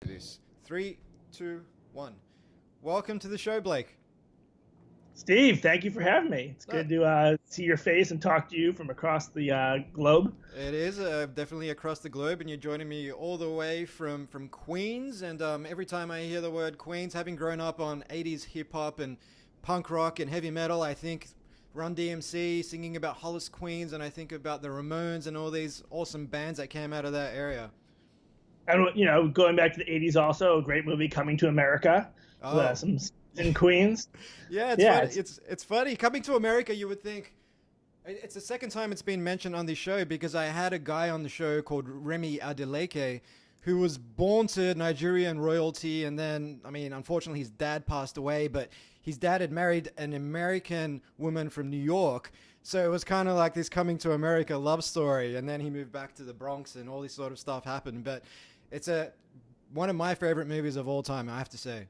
It is 3, 2, 1. Welcome to the show, Blake. Steve, thank you for having me. It's No, good to see your face and talk to you from across the globe. it is definitely across the globe, and you're joining me all the way from Queens. And every time I hear the word Queens, having grown up on 80s hip hop and punk rock and heavy metal, I think Run DMC singing about Hollis, Queens, and I think about the Ramones and all these awesome bands that came out of that area. And going back to the '80s, also a great movie, Coming to America. Oh, Some in Queens. yeah, it's Yeah, funny. It's funny coming to America. You would think it's the second time it's been mentioned on this show because I had a guy on the show called Remy Adeleke who was born to Nigerian royalty, and then unfortunately his dad passed away, but his dad had married an American woman from New York. So it was kind of like this coming to America love story, and then he moved back to the Bronx, and all this sort of stuff happened. But it's a one of my favorite movies of all time, I have to say.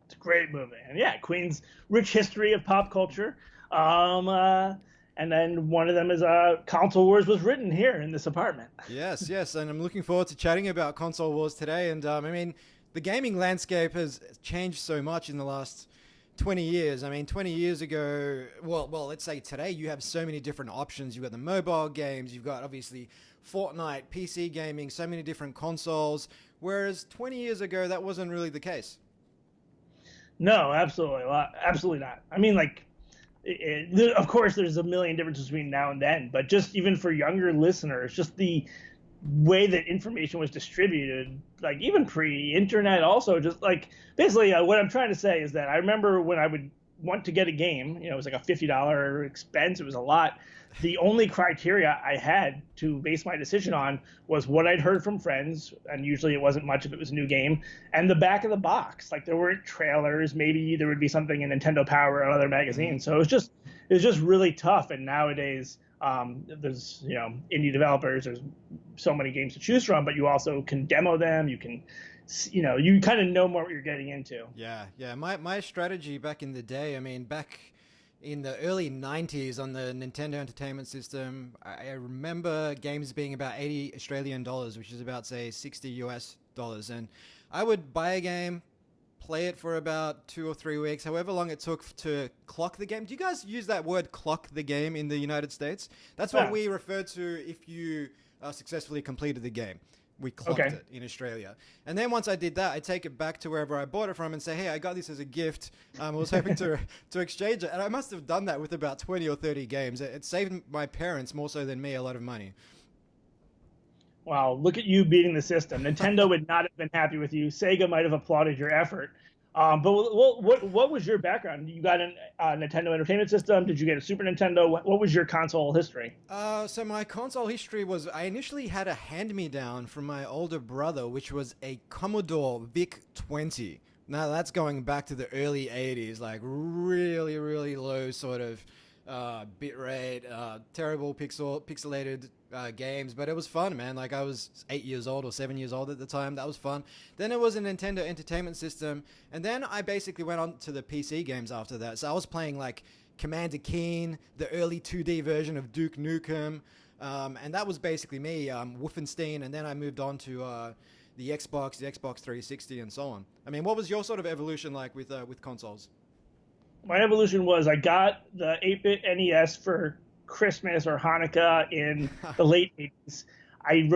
it's a great movie. And yeah, Queens, rich history of pop culture. Um, uh, and then one of them is Console Wars was written here in this apartment. Yes, yes, and I'm looking forward to chatting about console wars today. And the gaming landscape has changed so much in the last 20 years. 20 years ago, well, let's say today, you have so many different options. You've got the mobile games, you've got obviously Fortnite, PC gaming, so many different consoles. Whereas 20 years ago, that wasn't really the case. No, absolutely, absolutely not. I mean, like, of course, there's a million differences between now and then, but just even for younger listeners, just the way that information was distributed, like even pre-internet, also just like basically what I'm trying to say is that I remember when I would want to get a game, it was like a $50 expense. It was a lot. The only criteria I had to base my decision on was what I'd heard from friends, and usually it wasn't much if it was a new game, and the back of the box. Like there weren't trailers. Maybe there would be something in Nintendo Power or other Mm-hmm. magazines. So it was just really tough. And nowadays, there's indie developers. There's so many games to choose from, but you also can demo them. You can, you kind of know more what you're getting into. Yeah, yeah. My strategy back in the day, back in the early 90s on the Nintendo Entertainment System, I remember games being about 80 Australian dollars, which is about, say, 60 US dollars. And I would buy a game, play it for about 2 or 3 weeks, however long it took to clock the game. Do you guys use that word clock the game in the United States? That's what Yeah. we refer to if you successfully completed the game. We clocked Okay. it in Australia. And then once I did that, I take it back to wherever I bought it from and say, hey, I got this as a gift. I was hoping to exchange it. And I must have done that with about 20 or 30 games. It saved my parents more so than me a lot of money. Wow, look at you beating the system. Nintendo would not have been happy with you. Sega might have applauded your effort. But what was your background? You got a Nintendo Entertainment System? Did you get a Super Nintendo? What was your console history? So my console history was I initially had a hand-me-down from my older brother, which was a Commodore VIC-20. Now that's going back to the early 80s, like really, really low sort of bit rate, terrible pixelated games, but it was fun, man. Like I was 8 years old or 7 years old at the time. That was fun. Then it was a Nintendo Entertainment System, and then I basically went on to the PC games after that. So I was playing like Commander Keen, the early 2D version of Duke Nukem, and that was basically me, Wolfenstein, and then I moved on to the Xbox 360, and so on. What was your sort of evolution like with consoles? My evolution was I got the 8-bit NES for Christmas or Hanukkah in the late 80s. I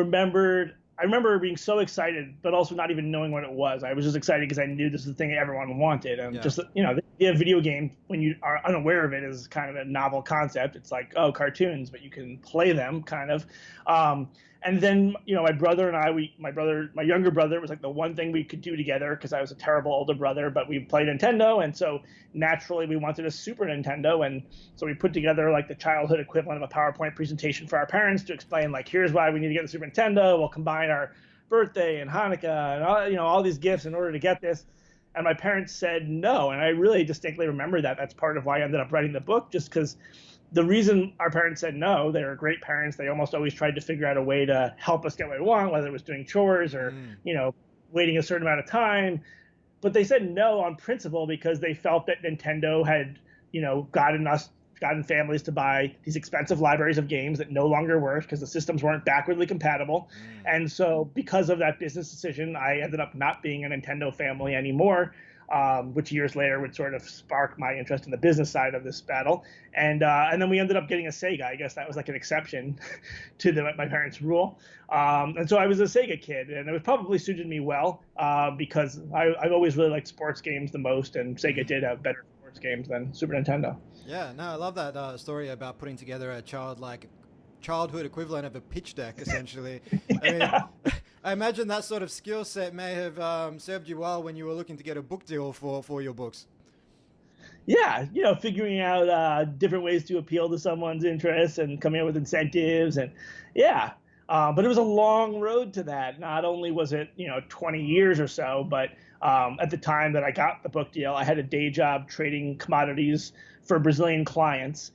remember being so excited, but also not even knowing what it was. I was just excited because I knew this is the thing everyone wanted, and Yeah. just the idea of video game when you are unaware of it is kind of a novel concept. It's like, oh, cartoons, but you can play them, kind of. And then my brother and I, my younger brother was like the one thing we could do together because I was a terrible older brother, but we played Nintendo, and so naturally we wanted a Super Nintendo, and so we put together like the childhood equivalent of a PowerPoint presentation for our parents to explain like, here's why we need to get the Super Nintendo. We'll combine our birthday and Hanukkah and all these gifts in order to get this. And my parents said no, and I really distinctly remember that. That's part of why I ended up writing the book, just because the reason our parents said no, they were great parents. They almost always tried to figure out a way to help us get what we want, whether it was doing chores or, Mm. waiting a certain amount of time. But they said no on principle because they felt that Nintendo had, gotten us gotten families to buy these expensive libraries of games that no longer worked because the systems weren't backwardly compatible. And so because of that business decision, I ended up not being a Nintendo family anymore, which years later would sort of spark my interest in the business side of this battle. And then we ended up getting a Sega. I guess that was like an exception to my parents' rule. And so I was a Sega kid, and it probably suited me well because I've always really liked sports games the most, and Sega did have better sports games than Super Nintendo. Yeah, no, I love that story about putting together a childhood equivalent of a pitch deck, essentially. Yeah. I mean, I imagine that sort of skill set may have served you well when you were looking to get a book deal for your books. Yeah, figuring out different ways to appeal to someone's interests and coming up with incentives, and yeah. But it was a long road to that. Not only was it 20 years or so, but at the time that I got the book deal, I had a day job trading commodities for Brazilian clients.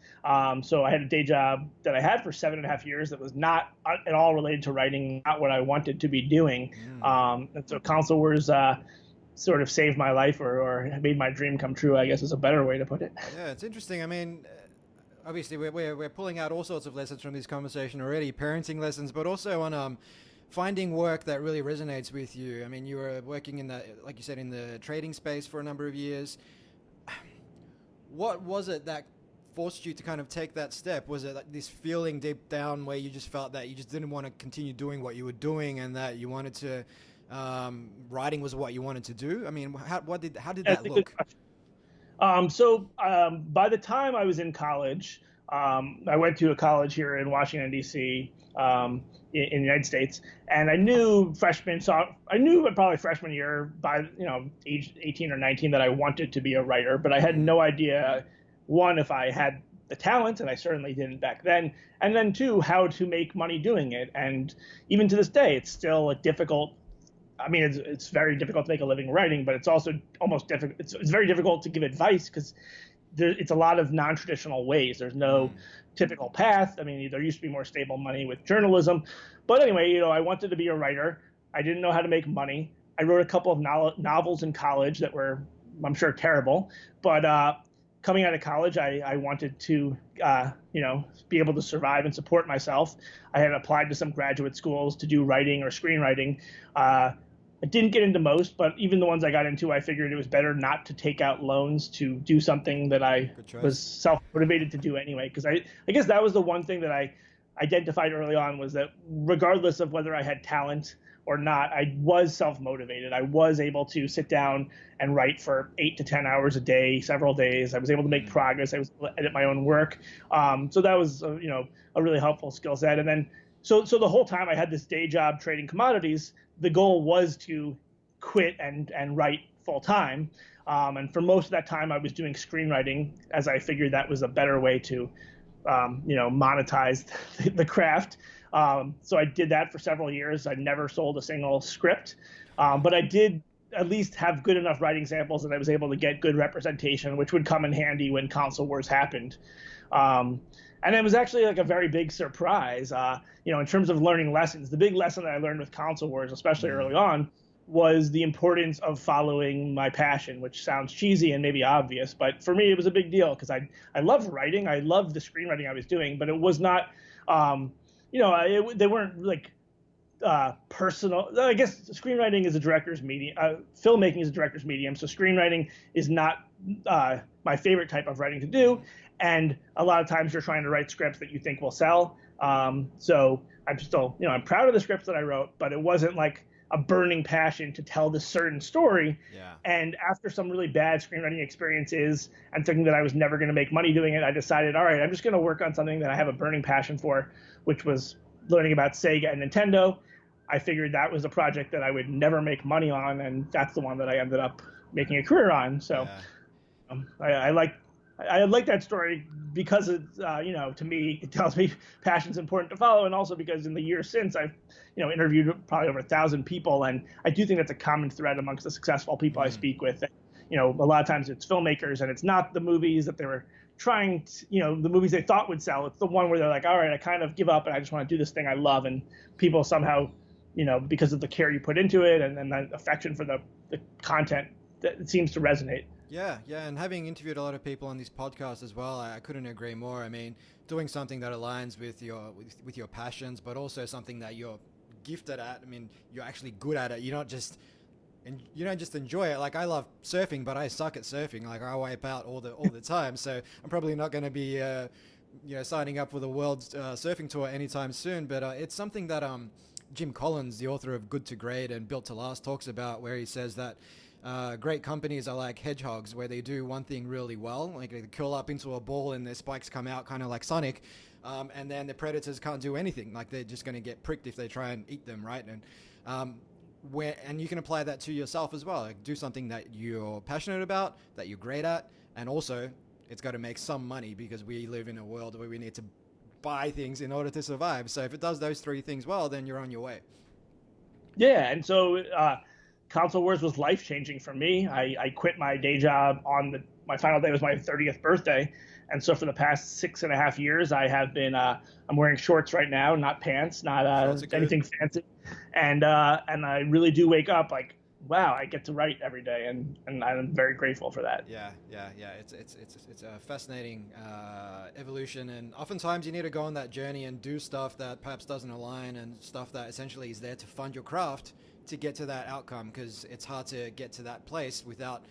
So I had a day job that I had for 7.5 years that was not at all related to writing, not what I wanted to be doing. And so Console Wars sort of saved my life or made my dream come true, I guess is a better way to put it. Yeah, it's interesting. I mean, obviously we're pulling out all sorts of lessons from this conversation already, parenting lessons, but also on finding work that really resonates with you. I mean, you were working in like you said, in the trading space for a number of years. What was it that forced you to kind of take that step? Was it like this feeling deep down where you just felt that you just didn't want to continue doing what you were doing and that you wanted to, writing was what you wanted to do? I mean, how did that look? By the time I was in college, I went to a college here in Washington, D.C., in the United States, and I knew probably freshman year by age 18 or 19 that I wanted to be a writer, but I had no idea, one, if I had the talent, and I certainly didn't back then, and then two, how to make money doing it. And even to this day, it's still a difficult. I mean, it's very difficult to make a living writing, but it's also almost difficult. It's very difficult to give advice because it's a lot of non-traditional ways. There's no typical path. I mean, there used to be more stable money with journalism. But anyway, I wanted to be a writer. I didn't know how to make money. I wrote a couple of novels in college that were, I'm sure, terrible. But coming out of college, I wanted to, be able to survive and support myself. I had applied to some graduate schools to do writing or screenwriting. I didn't get into most, but even the ones I got into, I figured it was better not to take out loans to do something that I was self-motivated to do anyway. Because I guess that was the one thing that I identified early on, was that regardless of whether I had talent or not, I was self-motivated. I was able to sit down and write for 8 to 10 hours a day, several days. I was able to make progress. I was able to edit my own work. So that was, a really helpful skill set. And then, so the whole time I had this day job trading commodities, the goal was to quit and write full time. And for most of that time, I was doing screenwriting, as I figured that was a better way to, monetize the craft. So I did that for several years. I never sold a single script, but I did at least have good enough writing samples that I was able to get good representation, which would come in handy when Console Wars happened. And it was actually like a very big surprise, in terms of learning lessons. The big lesson that I learned with Console Wars, especially early on, was the importance of following my passion, which sounds cheesy and maybe obvious, but for me it was a big deal because I loved writing. I loved the screenwriting I was doing, but it was not, they weren't like personal. I guess screenwriting is a director's medium. Filmmaking is a director's medium, so screenwriting is not my favorite type of writing to do. And a lot of times you're trying to write scripts that you think will sell. So I'm still, I'm proud of the scripts that I wrote, but it wasn't like a burning passion to tell this certain story. Yeah. And after some really bad screenwriting experiences and thinking that I was never going to make money doing it, I decided, all right, I'm just going to work on something that I have a burning passion for, which was learning about Sega and Nintendo. I figured that was a project that I would never make money on, and that's the one that I ended up making a career on. So I like that story because it's, to me, it tells me passion's important to follow. And also because in the years since I've, interviewed probably over 1,000 people. And I do think that's a common thread amongst the successful people I speak with. A lot of times it's filmmakers and it's not the movies that they were trying to, the movies they thought would sell. It's the one where they're like, all right, I kind of give up and I just want to do this thing I love. And people somehow, because of the care you put into it and that affection for the content, that it seems to resonate. Yeah, yeah, and having interviewed a lot of people on this podcast as well, I couldn't agree more. I mean, doing something that aligns with your passions, but also something that you're gifted at. I mean, you're actually good at it. You're not just and you don't just enjoy it. Like I love surfing, but I suck at surfing. Like I wipe out all the time. So I'm probably not going to be signing up for the world surfing tour anytime soon. But it's something that Jim Collins, the author of Good to Great and Built to Last, talks about, where he says that great companies are like hedgehogs, where they do one thing really well, like they curl up into a ball and their spikes come out kind of like Sonic, and then the predators can't do anything. Like they're just going to get pricked if they try and eat them, right? And you can apply that to yourself as well. Like do something that you're passionate about, that you're great at, and also it's got to make some money, because we live in a world where we need to buy things in order to survive. So if it does those three things well, then you're on your way. Yeah, and so Console Wars was life changing for me. I quit my day job on my final day was my 30th birthday, and so for the past 6.5 years, I have been I'm wearing shorts right now, not pants, not anything fancy, and I really do wake up like, wow, I get to write every day, and I'm very grateful for that. Yeah. It's a fascinating evolution, and oftentimes you need to go on that journey and do stuff that perhaps doesn't align, and stuff that essentially is there to fund your craft to get to that outcome, because it's hard to get to that place without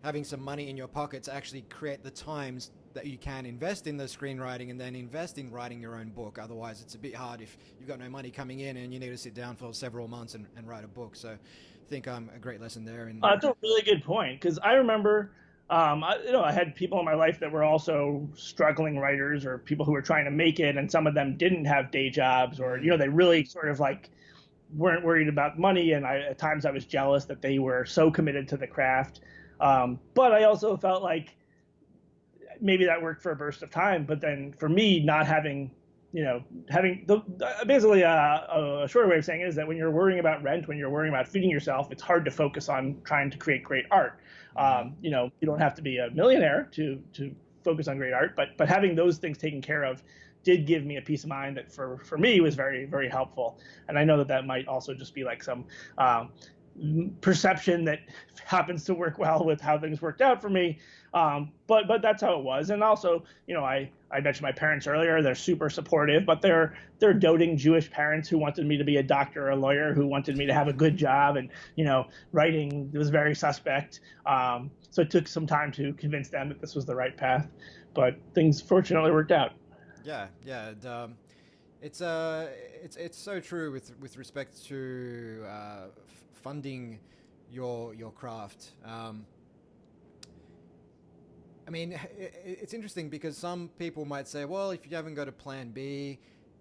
having some money in your pocket to actually create the times that you can invest in the screenwriting and then invest in writing your own book. Otherwise, it's a bit hard if you've got no money coming in and you need to sit down for several months and write a book. So I think a great lesson there. That's a really good point, because I remember, I had people in my life that were also struggling writers, or people who were trying to make it, and some of them didn't have day jobs, or they really sort of like weren't worried about money, and at times I was jealous that they were so committed to the craft. But I also felt like maybe that worked for a burst of time, but then for me, not having basically a shorter way of saying it is that when you're worrying about rent, when you're worrying about feeding yourself, it's hard to focus on trying to create great art. You don't have to be a millionaire to focus on great art, but having those things taken care of did give me a peace of mind that for me was very, very helpful. And I know that might also just be like some perception that happens to work well with how things worked out for me. But that's how it was. And also, I mentioned my parents earlier. They're super supportive, but they're doting Jewish parents who wanted me to be a doctor or a lawyer, who wanted me to have a good job, and writing was very suspect. So it took some time to convince them that this was the right path, but things fortunately worked out. Yeah. And, it's so true with respect to funding your craft. I mean, it's interesting because some people might say, well, if you haven't got a plan B,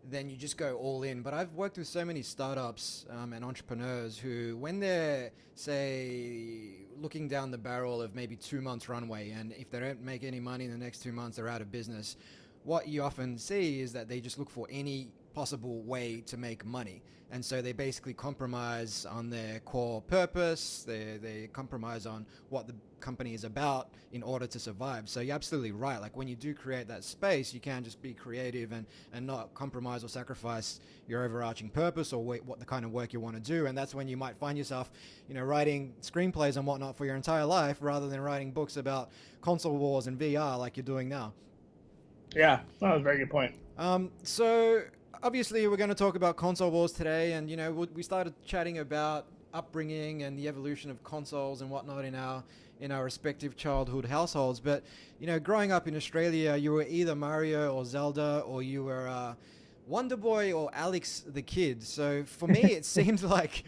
then you just go all in. But I've worked with so many startups and entrepreneurs who, when they're, say, looking down the barrel of maybe 2 months runway, and if they don't make any money in the next 2 months, they're out of business, what you often see is that they just look for any possible way to make money. And so they basically compromise on their core purpose, they compromise on what the company is about in order to survive. So you're absolutely right. Like when you do create that space, you can't just be creative and not compromise or sacrifice your overarching purpose or what the kind of work you want to do. And that's when you might find yourself, writing screenplays and whatnot for your entire life, rather than writing books about console wars and VR like you're doing now. Yeah, that was a very good point. So obviously we're going to talk about console wars today, and we started chatting about upbringing and the evolution of consoles and whatnot in our respective childhood households. But growing up in Australia, you were either Mario or Zelda, or you were Wonder Boy or Alex the Kid. So for me, it seems like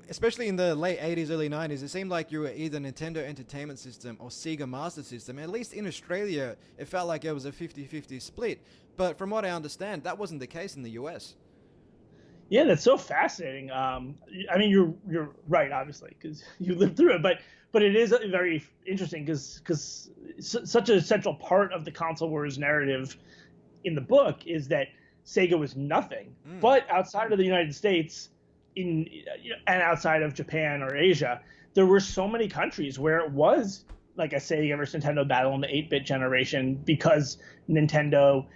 especially in the late 80s, early 90s, it seemed like you were either Nintendo Entertainment System or Sega Master System. At least in Australia, it felt like it was a 50-50 split. But from what I understand, that wasn't the case in the US. Yeah, that's so fascinating. I mean, you're right, obviously, because you lived through it. But it is very interesting because such a central part of the console wars narrative in the book is that Sega was nothing. But outside of the United States, and outside of Japan or Asia, there were so many countries where it was like a Sega versus Nintendo battle in the 8-bit generation because Nintendo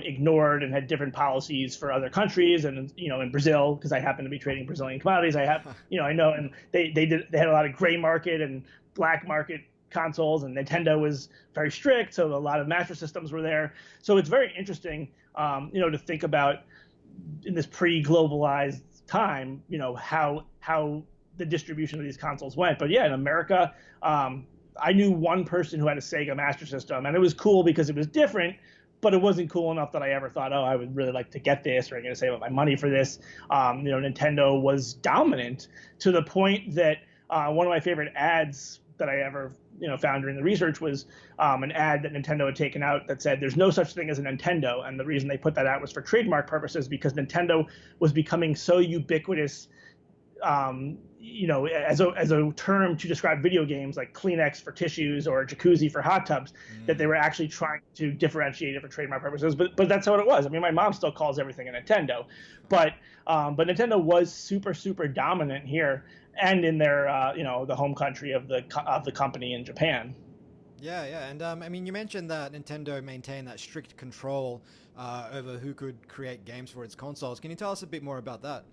ignored and had different policies for other countries, and in Brazil, because I happen to be trading Brazilian commodities, I know, and they had a lot of gray market and black market consoles, and Nintendo was very strict, so a lot of Master Systems were there. So it's very interesting, to think about in this pre-globalized time, how the distribution of these consoles went. But yeah, in America, I knew one person who had a Sega Master System, and it was cool because it was different, but it wasn't cool enough that I ever thought, oh, I would really like to get this, or I'm going to save up my money for this. Nintendo was dominant to the point that one of my favorite ads that I ever found during the research was an ad that Nintendo had taken out that said there's no such thing as a Nintendo, and the reason they put that out was for trademark purposes, because Nintendo was becoming so ubiquitous, as a term to describe video games, like Kleenex for tissues or jacuzzi for hot tubs, that they were actually trying to differentiate it for trademark purposes. But that's what it was. I mean, my mom still calls everything a Nintendo, but Nintendo was super, super dominant here and in their the home country of the company in Japan. Yeah, and I mean, you mentioned that Nintendo maintained that strict control over who could create games for its consoles. Can you tell us a bit more about that?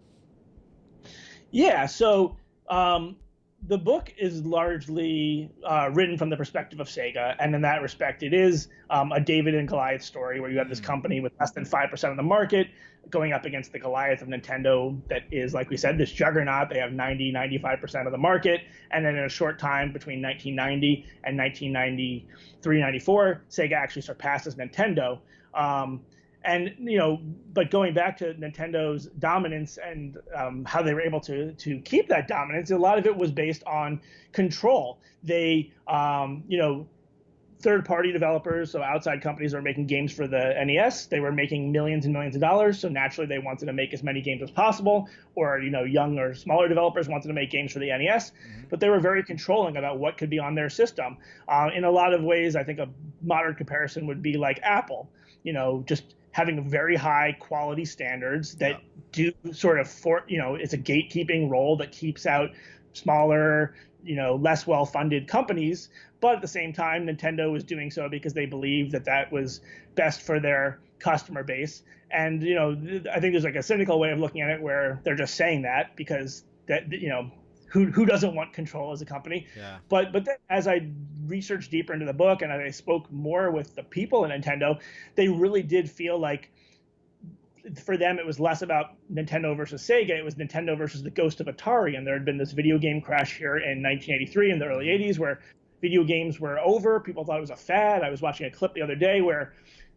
Yeah, so the book is largely written from the perspective of Sega, and in that respect, it is a David and Goliath story where you have this company with less than 5% of the market going up against the Goliath of Nintendo that is, like we said, this juggernaut. They have 95% of the market, and then in a short time between 1990 and 1993-94, Sega actually surpasses Nintendo. But going back to Nintendo's dominance and how they were able to keep that dominance, a lot of it was based on control. They, third-party developers, so outside companies, are making games for the NES. They were making millions and millions of dollars, so naturally they wanted to make as many games as possible. Or, young or smaller developers wanted to make games for the NES, but they were very controlling about what could be on their system. In a lot of ways, I think a modern comparison would be like Apple, just having very high quality standards that do sort of it's a gatekeeping role that keeps out smaller, less well-funded companies. But at the same time, Nintendo was doing so because they believed that was best for their customer base. And, I think there's like a cynical way of looking at it where they're just saying that because who doesn't want control as a company? Yeah. But then as I researched deeper into the book and I spoke more with the people in Nintendo, they really did feel like for them it was less about Nintendo versus Sega. It was Nintendo versus the ghost of Atari. And there had been this video game crash here in 1983 in the early 80s where video games were over. People thought it was a fad. I was watching a clip the other day where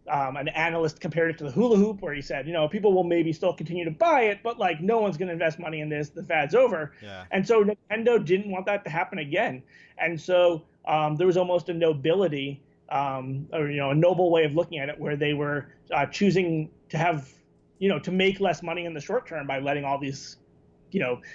an analyst compared it to the hula hoop, where he said, people will maybe still continue to buy it, but like no one's going to invest money in this. The fad's over. Yeah. And so Nintendo didn't want that to happen again. And so there was almost a nobility or a noble way of looking at it where they were choosing to have, to make less money in the short term by letting all these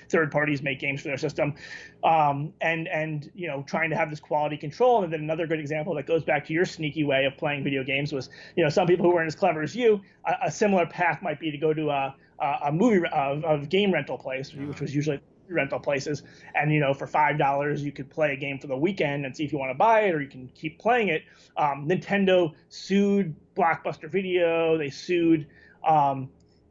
third parties make games for their system, and trying to have this quality control. And then another good example that goes back to your sneaky way of playing video games was, some people who weren't as clever as you, a similar path might be to go to a movie of game rental place, which was usually rental places. And, for $5, you could play a game for the weekend and see if you want to buy it, or you can keep playing it. Nintendo sued Blockbuster Video. They sued,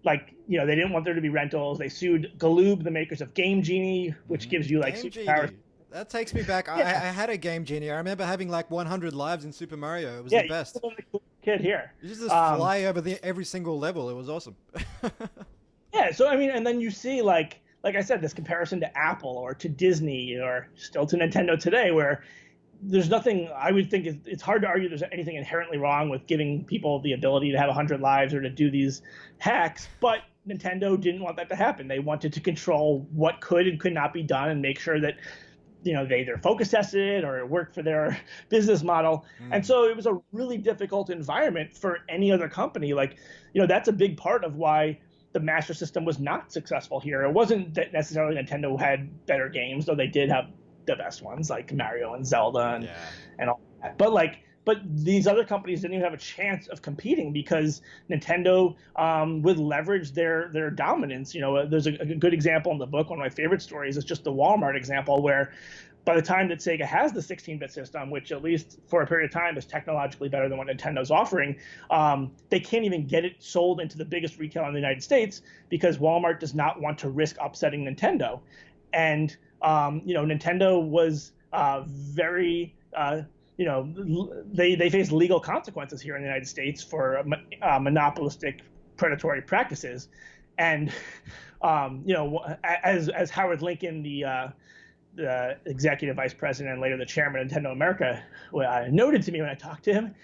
they didn't want there to be rentals. They sued Galoob, the makers of Game Genie, which gives you like superpowers. That takes me back. I had a Game Genie. I remember having like 100 lives in Super Mario. It was the best. Yeah, cool kid here. You just fly over every single level. It was awesome. Yeah. So I mean, and then you see like I said, this comparison to Apple or to Disney or still to Nintendo today, where there's nothing. I would think it's hard to argue there's anything inherently wrong with giving people the ability to have 100 lives or to do these hacks, but Nintendo didn't want that to happen. They wanted to control what could and could not be done and make sure that they either focus tested or it worked for their business model. And so it was a really difficult environment for any other company. Like, that's a big part of why the Master System was not successful here. It wasn't that necessarily Nintendo had better games, though they did have the best ones like Mario and Zelda and all that. But these other companies didn't even have a chance of competing because Nintendo would leverage their dominance. There's a good example in the book. One of my favorite stories is just the Walmart example where by the time that Sega has the 16-bit system, which at least for a period of time is technologically better than what Nintendo's offering, they can't even get it sold into the biggest retailer in the United States because Walmart does not want to risk upsetting Nintendo. And Nintendo was very they face legal consequences here in the United States for monopolistic predatory practices. And as Howard Lincoln, the executive vice president and later the chairman of Nintendo America, noted to me when I talked to him,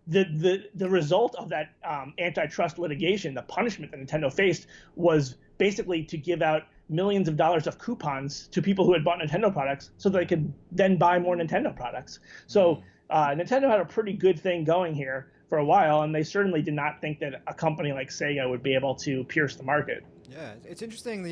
the result of that antitrust litigation, the punishment that Nintendo faced, was basically to give out millions of dollars of coupons to people who had bought Nintendo products so they could then buy more Nintendo products. So Nintendo had a pretty good thing going here for a while, and they certainly did not think that a company like Sega would be able to pierce the market. Yeah, it's interesting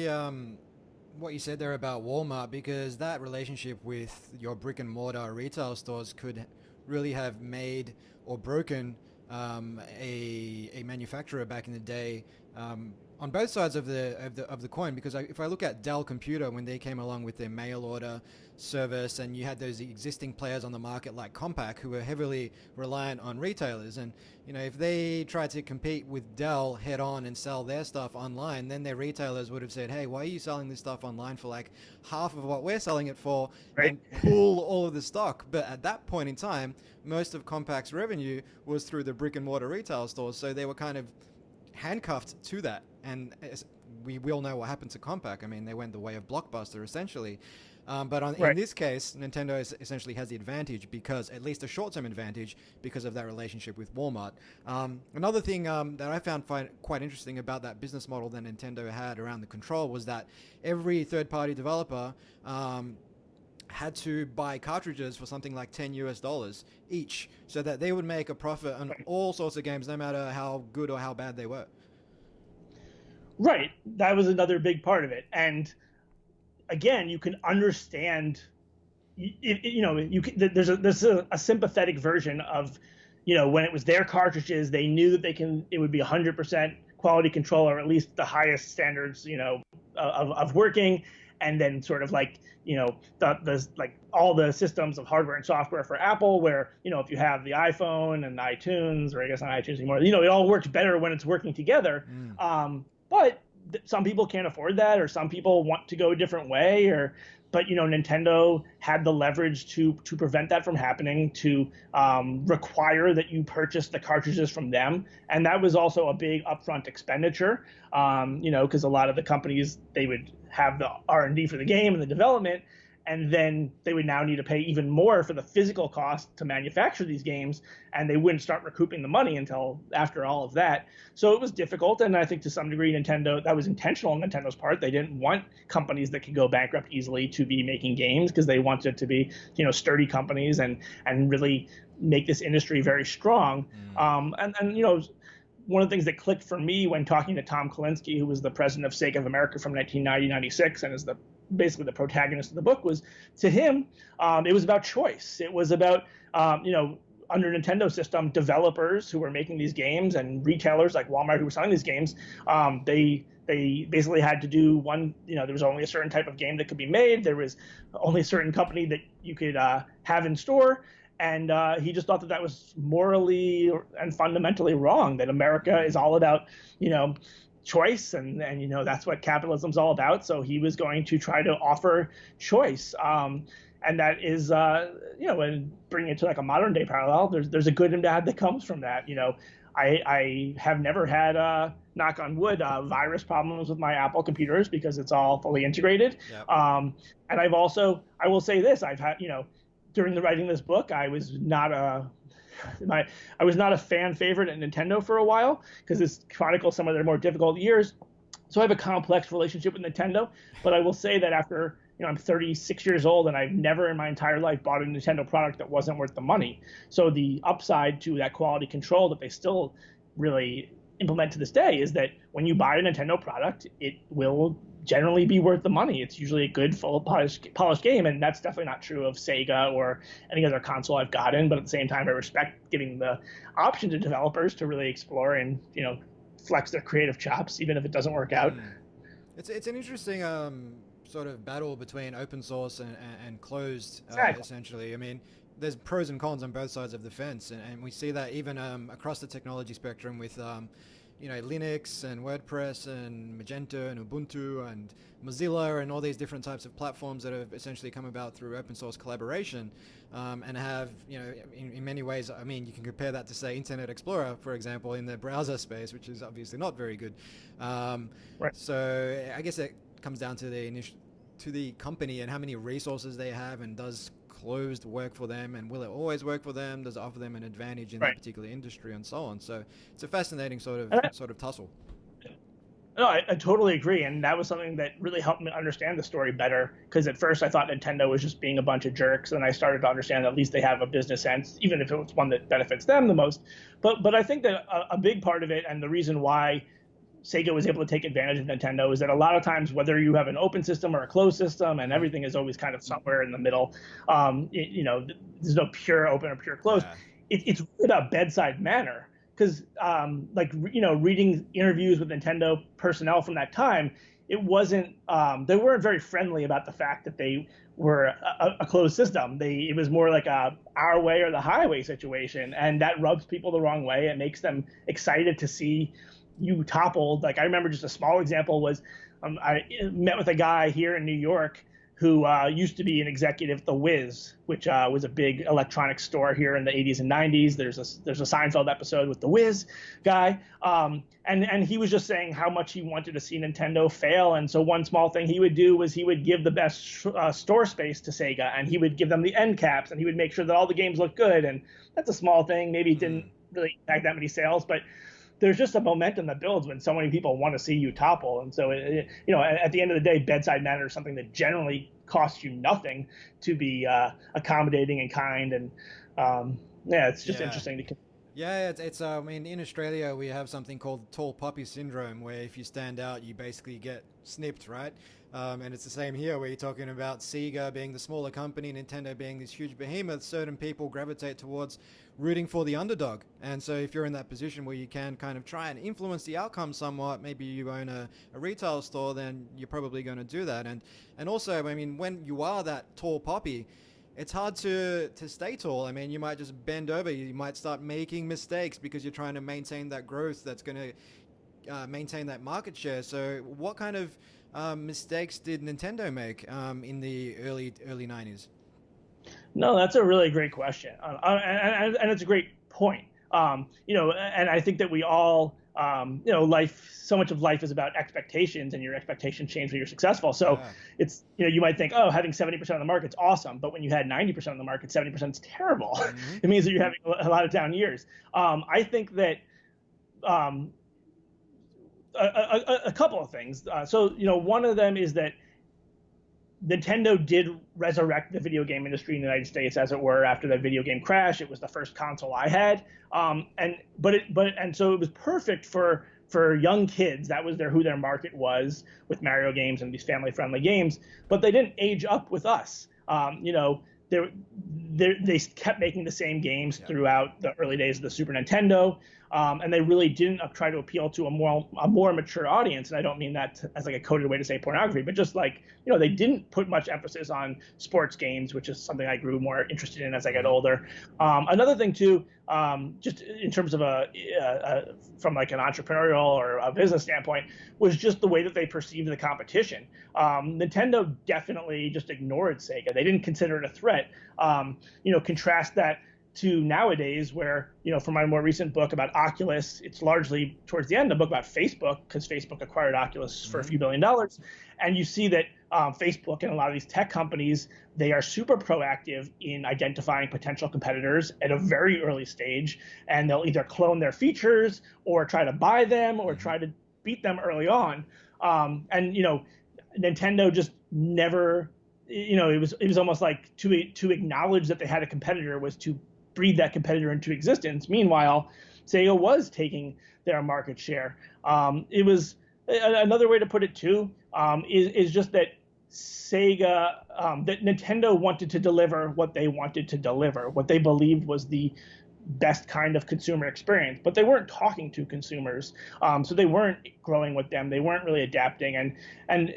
what you said there about Walmart, because that relationship with your brick and mortar retail stores could really have made or broken a manufacturer back in the day, on both sides of the coin. Because if I look at Dell Computer, when they came along with their mail order service, and you had those existing players on the market like Compaq who were heavily reliant on retailers, and if they tried to compete with Dell head on and sell their stuff online, then their retailers would have said, hey, why are you selling this stuff online for like half of what we're selling it for, right, and pull all of the stock. But at that point in time, most of Compaq's revenue was through the brick and mortar retail stores, so they were kind of handcuffed to that. And we all know what happened to Compaq. I mean, they went the way of Blockbuster essentially. But in this case, Nintendo essentially has the advantage, because at least a short-term advantage, because of that relationship with Walmart. Another thing that I found quite interesting about that business model that Nintendo had around the control was that every third-party developer had to buy cartridges for something like $10 each, so that they would make a profit on all sorts of games, no matter how good or how bad they were. Right. That was another big part of it. And again, you can understand, there's a sympathetic version of, when it was their cartridges, they knew that it would be 100% quality control, or at least the highest standards, of working. And then sort of like, like all the systems of hardware and software for Apple, where, if you have the iPhone and iTunes, or I guess not iTunes anymore, it all works better when it's working together. But some people can't afford that, or some people want to go a different way, but Nintendo had the leverage to prevent that from happening, to require that you purchase the cartridges from them. And that was also a big upfront expenditure, because a lot of the companies, they would have the R&D for the game and the development, and then they would now need to pay even more for the physical cost to manufacture these games, and they wouldn't start recouping the money until after all of that. So it was difficult, and I think to some degree Nintendo, that was intentional on Nintendo's part. They didn't want companies that could go bankrupt easily to be making games, because they wanted to be, sturdy companies and really make this industry very strong. And one of the things that clicked for me when talking to Tom Kalinske, who was the president of Sega of America from 1990-96 and is basically the protagonist of the book, was, to him, it was about choice. It was about, under Nintendo system, developers who were making these games and retailers like Walmart who were selling these games, they basically had to do one, there was only a certain type of game that could be made. There was only a certain company that you could have in store. And he just thought that was morally and fundamentally wrong, that America is all about, choice, and that's what capitalism's all about. So he was going to try to offer choice. And that is, and bringing it to like a modern day parallel, there's a good and bad that comes from that. I have never had, knock on wood, virus problems with my Apple computers, because it's all fully integrated. Yep. And I will say this, I've had, during the writing of this book, I was not a fan favorite at Nintendo for a while, because this chronicles some of their more difficult years. So I have a complex relationship with Nintendo. But I will say that after, I'm 36 years old, and I've never in my entire life bought a Nintendo product that wasn't worth the money. So the upside to that quality control that they still really implement to this day is that when you buy a Nintendo product, it will generally be worth the money. It's usually a good, full polished game, and that's definitely not true of Sega or any other console I've gotten. But at the same time, I respect giving the option to developers to really explore and flex their creative chops, even if it doesn't work out. It's an interesting sort of battle between open source and closed, Exactly. essentially. I mean, there's pros and cons on both sides of the fence, and we see that even across the technology spectrum with, Linux and WordPress and Magento and Ubuntu and Mozilla and all these different types of platforms that have essentially come about through open source collaboration, and have, in many ways, I mean, you can compare that to, say, Internet Explorer, for example, in the browser space, which is obviously not very good. Right. So I guess it comes down to the company and how many resources they have, and does closed work for them, and will it always work for them? Does it offer them an advantage in Right. that particular industry, and so on? So it's a fascinating sort of tussle. No, I totally agree, and that was something that really helped me understand the story better. Because at first I thought Nintendo was just being a bunch of jerks, and I started to understand that at least they have a business sense, even if it was one that benefits them the most. But I think that a big part of it, and the reason why Sega was able to take advantage of Nintendo, is that a lot of times, whether you have an open system or a closed system, and everything is always kind of somewhere in the middle, there's no pure open or pure closed. Yeah. It's about bedside manner. Because, reading interviews with Nintendo personnel from that time, it wasn't, they weren't very friendly about the fact that they were a closed system. It was more like our way or the highway situation, and that rubs people the wrong way. It makes them excited to see you toppled. Like, I remember just a small example was, I met with a guy here in New York who used to be an executive at the Wiz, which was a big electronics store here in the 80s and 90s. There's a Seinfeld episode with the Wiz guy, and he was just saying how much he wanted to see Nintendo fail. And so one small thing he would do was he would give the best store space to Sega, and he would give them the end caps, and he would make sure that all the games looked good. And that's a small thing. Maybe it didn't really impact that many sales, but there's just a momentum that builds when so many people want to see you topple. And so, at the end of the day, bedside manner is something that generally costs you nothing to be accommodating and kind. And it's just interesting to. Yeah, it's I mean, in Australia we have something called tall poppy syndrome, where if you stand out, you basically get snipped, right? And it's the same here, where you're talking about Sega being the smaller company, Nintendo being this huge behemoth. Certain people gravitate towards rooting for the underdog, and so if you're in that position where you can kind of try and influence the outcome somewhat, maybe you own a retail store, then you're probably going to do that. And also, I mean, when you are that tall poppy, it's hard to stay tall. I mean, you might just bend over. You might start making mistakes because you're trying to maintain that growth that's going to maintain that market share. So what kind of mistakes did Nintendo make in the early 90s? No, that's a really great question. And it's a great point. And I think that we all, so much of life is about expectations, and your expectations change when you're successful. So it's, you might think, oh, having 70% of the market's awesome. But when you had 90% of the market, 70% is terrible. Mm-hmm. It means that you're having a lot of down years. I think that a couple of things. One of them is that Nintendo did resurrect the video game industry in the United States, as it were, after that video game crash. It was the first console I had, and so it was perfect for young kids. That was who their market was, with Mario games and these family-friendly games. But they didn't age up with us. They kept making the same games throughout the early days of the Super Nintendo. And they really didn't try to appeal to a more mature audience. And I don't mean that as like a coded way to say pornography, but just like, they didn't put much emphasis on sports games, which is something I grew more interested in as I got older. Another thing too, just in terms of from like an entrepreneurial or a business standpoint, was just the way that they perceived the competition. Nintendo definitely just ignored Sega. They didn't consider it a threat. Contrast that to nowadays, where, for my more recent book about Oculus, it's largely towards the end a book about Facebook, because Facebook acquired Oculus for a few $1 billion. And you see that Facebook and a lot of these tech companies, they are super proactive in identifying potential competitors at a very early stage, and they'll either clone their features or try to buy them or try to beat them early on. Nintendo just never, it was almost like to acknowledge that they had a competitor was to breed that competitor into existence. Meanwhile, Sega was taking their market share. It was another way to put it too, is just that that Nintendo wanted to deliver what they wanted to deliver, what they believed was the best kind of consumer experience, but they weren't talking to consumers. So they weren't growing with them. They weren't really adapting. And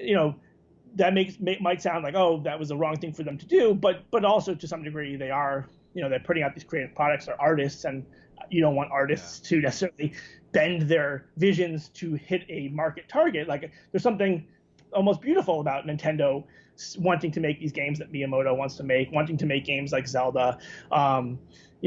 that might sound like, oh, that was the wrong thing for them to do, but also to some degree they are, they're putting out these creative products. They're artists, and you don't want artists to necessarily bend their visions to hit a market target. Like there's something almost beautiful about Nintendo wanting to make these games that Miyamoto wants to make, wanting to make games like Zelda, and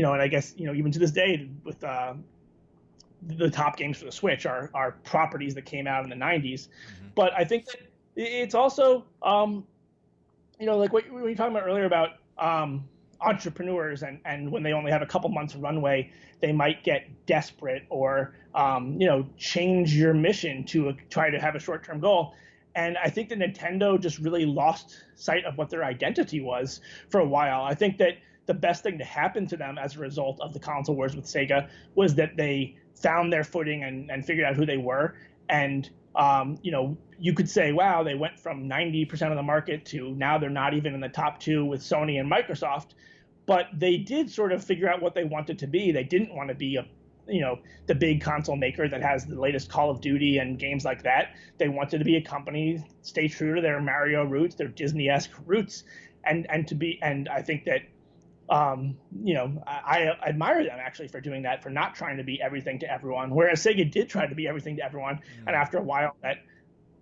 I guess even to this day with the top games for the Switch are properties that came out in the 90s. Mm-hmm. But I think that it's also, like what we were talking about earlier about entrepreneurs and when they only have a couple months runway, they might get desperate or, change your mission to try to have a short-term goal. And I think that Nintendo just really lost sight of what their identity was for a while. I think that the best thing to happen to them as a result of the console wars with Sega was that they found their footing and figured out who they were. And, you could say, wow, they went from 90% of the market to now they're not even in the top two with Sony and Microsoft. But they did sort of figure out what they wanted to be. They didn't want to be the big console maker that has the latest Call of Duty and games like that. They wanted to be a company, stay true to their Mario roots, their Disney-esque roots, and I think that, I admire them actually for doing that, for not trying to be everything to everyone, whereas Sega did try to be everything to everyone, and after a while that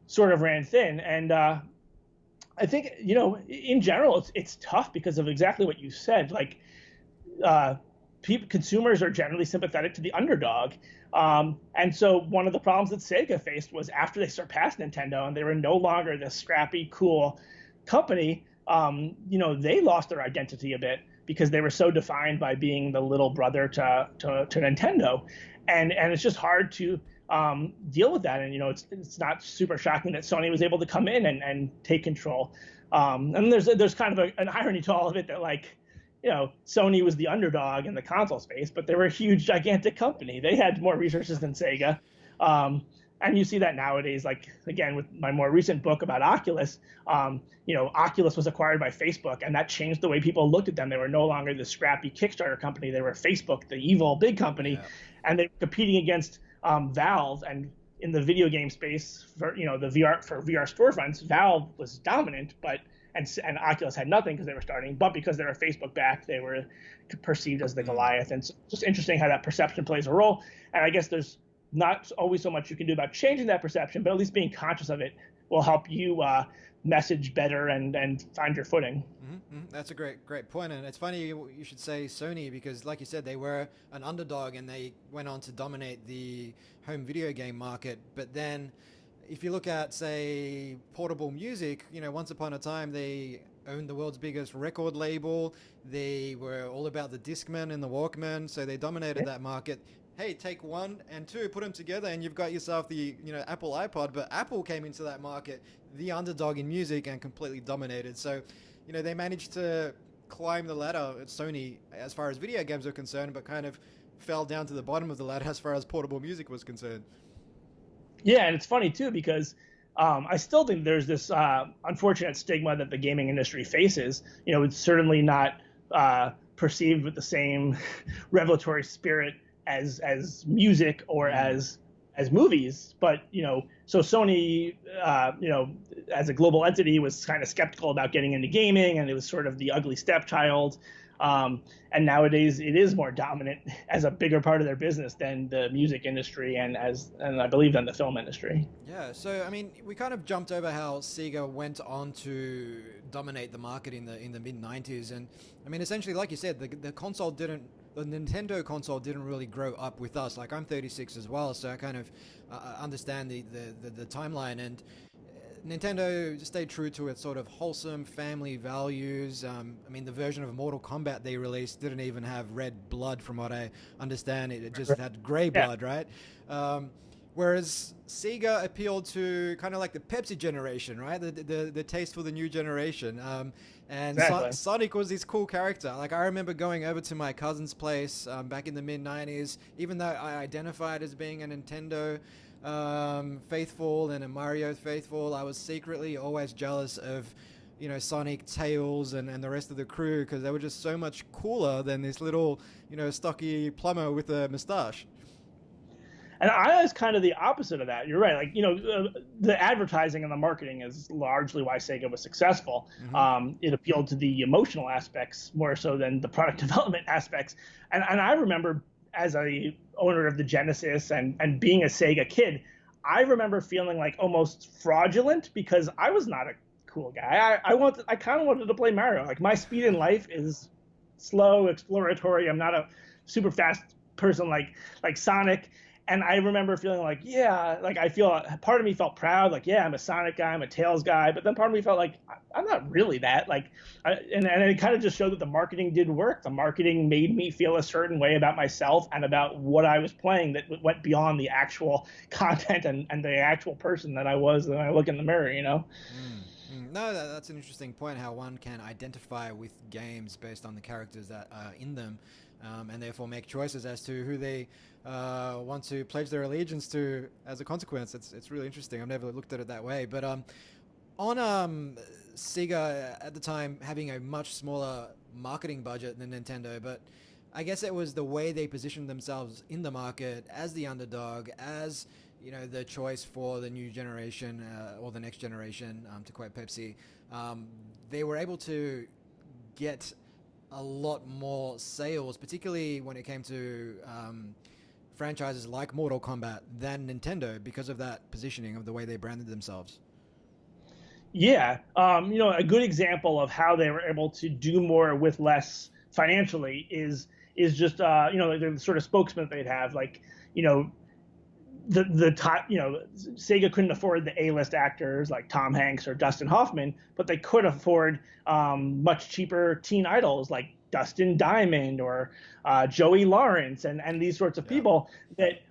sort of ran thin. And I think, in general, it's tough because of exactly what you said. Like, consumers are generally sympathetic to the underdog. And so one of the problems that Sega faced was after they surpassed Nintendo and they were no longer this scrappy, cool company, they lost their identity a bit because they were so defined by being the little brother to Nintendo. And it's just hard to deal with that. And, it's not super shocking that Sony was able to come in and take control. And there's kind of an irony to all of it that, like, Sony was the underdog in the console space, but they were a huge, gigantic company. They had more resources than Sega. And you see that nowadays, like, again, with my more recent book about Oculus, Oculus was acquired by Facebook, and that changed the way people looked at them. They were no longer the scrappy Kickstarter company. They were Facebook, the evil big company, and they were competing against Valve. And in the video game space, for the VR storefronts, Valve was dominant, and Oculus had nothing because they were starting, but because they were Facebook backed, they were perceived as the Goliath. And so it's just interesting how that perception plays a role. And I guess there's not always so much you can do about changing that perception, but at least being conscious of it will help you message better and find your footing. Mm-hmm. That's a great point. And it's funny you should say Sony, because like you said, they were an underdog and they went on to dominate the home video game market. But then if you look at, say, portable music, once upon a time they owned the world's biggest record label. They were all about the Discman and the Walkman, so they dominated that market. Hey, take one and two, put them together, and you've got yourself the Apple iPod. But Apple came into that market, the underdog in music, and completely dominated. So, they managed to climb the ladder at Sony as far as video games are concerned, but kind of fell down to the bottom of the ladder as far as portable music was concerned. Yeah, and it's funny too because I still think there's this unfortunate stigma that the gaming industry faces. It's certainly not perceived with the same revelatory spirit as music or as movies, but so Sony as a global entity was kind of skeptical about getting into gaming, and it was sort of the ugly stepchild. And nowadays it is more dominant as a bigger part of their business than the music industry and I believe than the film industry. Yeah, so I mean, we kind of jumped over how Sega went on to dominate the market in the mid 90s, and I mean, essentially, like you said, the Nintendo console didn't really grow up with us. Like, I'm 36 as well, so I kind of understand the timeline. And Nintendo stayed true to its sort of wholesome family values. I mean, the version of Mortal Kombat they released didn't even have red blood, from what I understand. It just had gray blood, right? Whereas Sega appealed to kind of like the Pepsi generation, right? The taste for the new generation. And exactly. Sonic was this cool character. Like, I remember going over to my cousin's place back in the mid-90s, even though I identified as being a Nintendo faithful and a Mario faithful, I was secretly always jealous of Sonic, Tails, and the rest of the crew, because they were just so much cooler than this little stocky plumber with a mustache. And I was kind of the opposite of that. You're right. Like, the advertising and the marketing is largely why Sega was successful. Mm-hmm. It appealed to the emotional aspects more so than the product development aspects. And I remember as a owner of the Genesis and being a Sega kid, I remember feeling like almost fraudulent because I was not a cool guy. I kind of wanted to play Mario. Like, my speed in life is slow, exploratory. I'm not a super fast person like Sonic. And I remember feeling like, yeah, like part of me felt proud, like, yeah, I'm a Sonic guy, I'm a Tails guy, but then part of me felt like I'm not really that. Like, and it kind of just showed that the marketing did work. The marketing made me feel a certain way about myself and about what I was playing that went beyond the actual content and the actual person that I was when I look in the mirror, No, that's an interesting point, how one can identify with games based on the characters that are in them, and therefore make choices as to who they want to pledge their allegiance to as a consequence. It's really interesting. I've never looked at it that way. But on Sega at the time having a much smaller marketing budget than Nintendo, but I guess it was the way they positioned themselves in the market as the underdog, as the choice for the new generation or the next generation, to quote Pepsi. They were able to get a lot more sales, particularly when it came to franchises like Mortal Kombat, than Nintendo, because of that positioning of the way they branded themselves. Yeah, a good example of how they were able to do more with less financially is just the sort of spokesman they'd have, like, the top, Sega couldn't afford the A-list actors like Tom Hanks or Dustin Hoffman, but they could afford much cheaper teen idols like Dustin Diamond or Joey Lawrence and these sorts of people that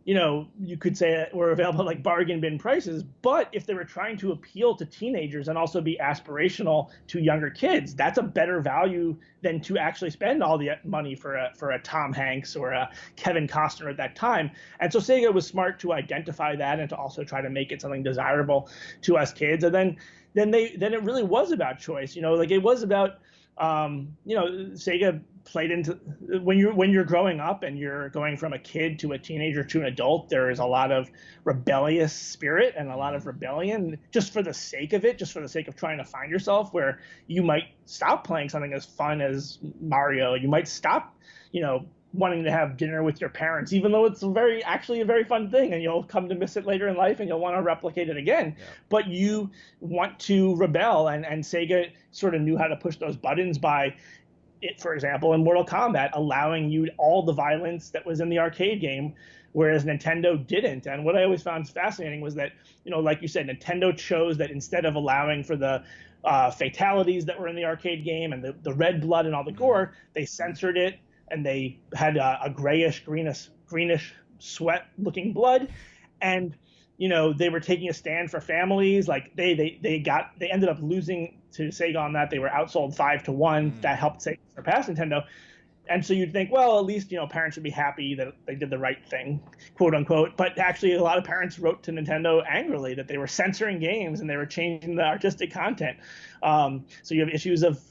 you could say were available at like bargain bin prices. But if they were trying to appeal to teenagers and also be aspirational to younger kids, that's a better value than to actually spend all the money for a Tom Hanks or a Kevin Costner at that time. And so Sega was smart to identify that and to also try to make it something desirable to us kids. And then it really was about choice. Like, it was about Sega played into when you're growing up and you're going from a kid to a teenager to an adult. There is a lot of rebellious spirit and a lot of rebellion just for the sake of it, just for the sake of trying to find yourself, where you might stop playing something as fun as Mario. You might stop, wanting to have dinner with your parents, even though it's actually a very fun thing, and you'll come to miss it later in life and you'll want to replicate it again. Yeah. But you want to rebel, and Sega sort of knew how to push those buttons by it, for example, in Mortal Kombat, allowing you all the violence that was in the arcade game, whereas Nintendo didn't. And what I always found fascinating was that, like you said, Nintendo chose that instead of allowing for the fatalities that were in the arcade game and the red blood and all the gore, they censored it, and they had a greenish sweat looking blood. And they were taking a stand for families. Like, they ended up losing to Sega on that. They were outsold 5-1. That helped Sega surpass Nintendo. And so you'd think, well, at least parents should be happy that they did the right thing, quote unquote. But actually, a lot of parents wrote to Nintendo angrily that they were censoring games and they were changing the artistic content. So you have issues of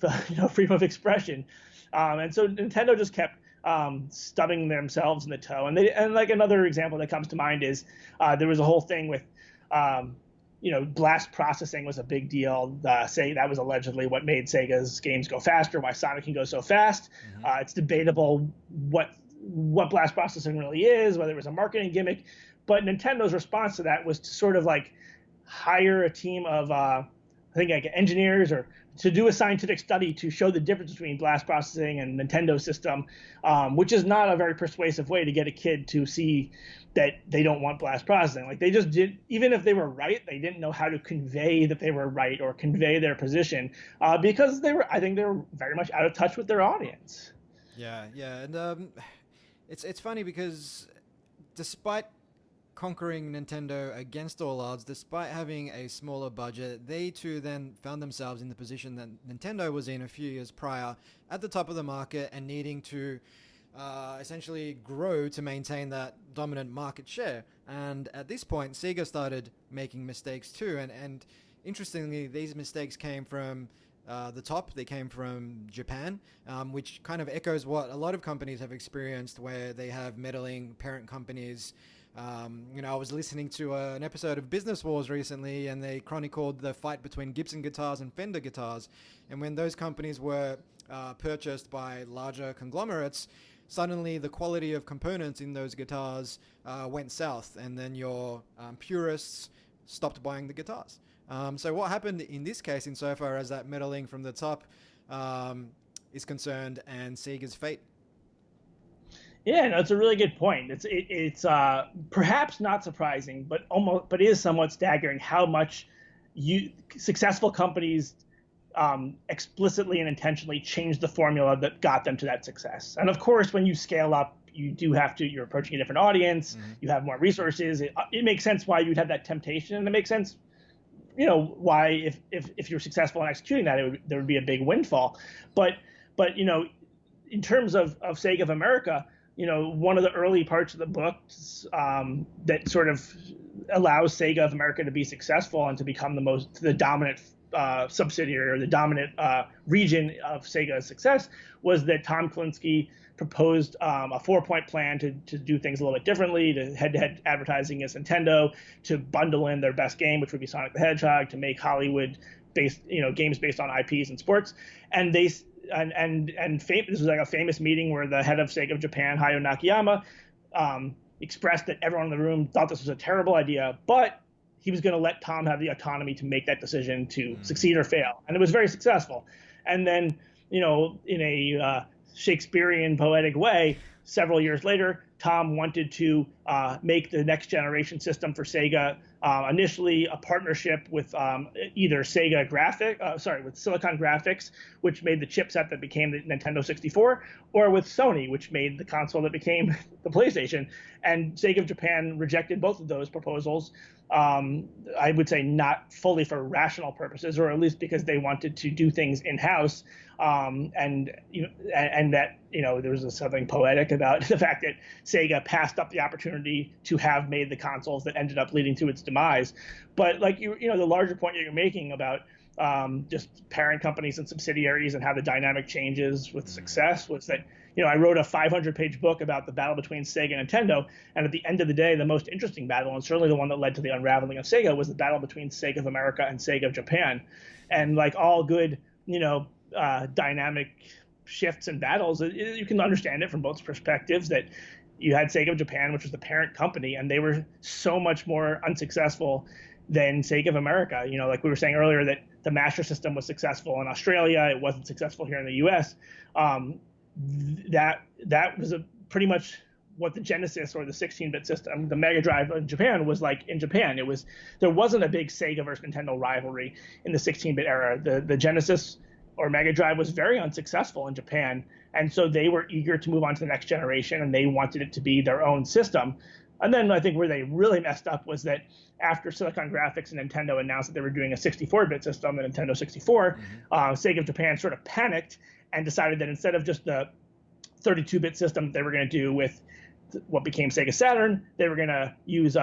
freedom of expression. And so Nintendo just kept stubbing themselves in the toe. And like another example that comes to mind is there was a whole thing with blast processing was a big deal. That was allegedly what made Sega's games go faster, why Sonic can go so fast. It's debatable what blast processing really is, whether it was a marketing gimmick. But Nintendo's response to that was to sort of like hire a team of I think like engineers or to do a scientific study to show the difference between blast processing and Nintendo system, which is not a very persuasive way to get a kid to see that they don't want blast processing. Like, they just did, even if they were right, they didn't know how to convey that they were right or convey their position because I think they were very much out of touch with their audience. Yeah, and it's funny because despite conquering Nintendo against all odds, despite having a smaller budget, they too then found themselves in the position that Nintendo was in a few years prior, at the top of the market and needing to essentially grow to maintain that dominant market share. And at this point, Sega started making mistakes too. And interestingly, these mistakes came from the top. They came from Japan, which kind of echoes what a lot of companies have experienced, where they have meddling parent companies I was listening to an episode of Business Wars recently, and they chronicled the fight between Gibson guitars and Fender guitars. And when those companies were purchased by larger conglomerates, suddenly the quality of components in those guitars went south, and then your purists stopped buying the guitars. So what happened in this case, insofar as that meddling from the top is concerned, and Sega's fate? Yeah, no, it's a really good point. It's perhaps not surprising, but is somewhat staggering how much successful companies explicitly and intentionally change the formula that got them to that success. And of course, when you scale up, you're approaching a different audience, you have more resources. It makes sense why you'd have that temptation, and it makes sense, why if you're successful in executing that, there would be a big windfall. But in terms of Sega of America, one of the early parts of the book that sort of allows Sega of America to be successful and to become the dominant subsidiary, or the dominant region of Sega's success, was that Tom Kalinske proposed a 4-point plan to do things a little bit differently, to head-to-head advertising as Nintendo, to bundle in their best game, which would be Sonic the Hedgehog, to make Hollywood-based games based on IPs and sports. And this was like a famous meeting where the head of Sega of Japan, Hayao Nakayama, expressed that everyone in the room thought this was a terrible idea, but he was going to let Tom have the autonomy to make that decision to succeed or fail. And it was very successful. And then, in a Shakespearean poetic way, several years later, Tom wanted to make the next generation system for Sega, initially a partnership with either with Silicon Graphics, which made the chipset that became the Nintendo 64, or with Sony, which made the console that became the PlayStation. And Sega of Japan rejected both of those proposals. I would say not fully for rational purposes, or at least because they wanted to do things in-house. And that there was something poetic about the fact that Sega passed up the opportunity to have made the consoles that ended up leading to its demise. But the larger point that you're making about just parent companies and subsidiaries and how the dynamic changes with success was that I wrote a 500-page book about the battle between Sega and Nintendo, and at the end of the day, the most interesting battle, and certainly the one that led to the unraveling of Sega, was the battle between Sega of America and Sega of Japan. And like all good dynamic shifts and battles, you can understand it from both perspectives, that you had Sega of Japan, which was the parent company, and they were so much more unsuccessful than Sega of America. Like we were saying earlier, that the Master System was successful in Australia, it wasn't successful here in the US. That was pretty much what the Genesis, or the 16-bit system, the Mega Drive in Japan, was like in Japan. There wasn't a big Sega versus Nintendo rivalry in the 16-bit era. The Genesis or Mega Drive was very unsuccessful in Japan, and so they were eager to move on to the next generation, and they wanted it to be their own system. And then I think where they really messed up was that after Silicon Graphics and Nintendo announced that they were doing a 64-bit system, the Nintendo 64, Sega of Japan sort of panicked and decided that instead of just the 32-bit system that they were going to do with what became Sega Saturn, they were going to use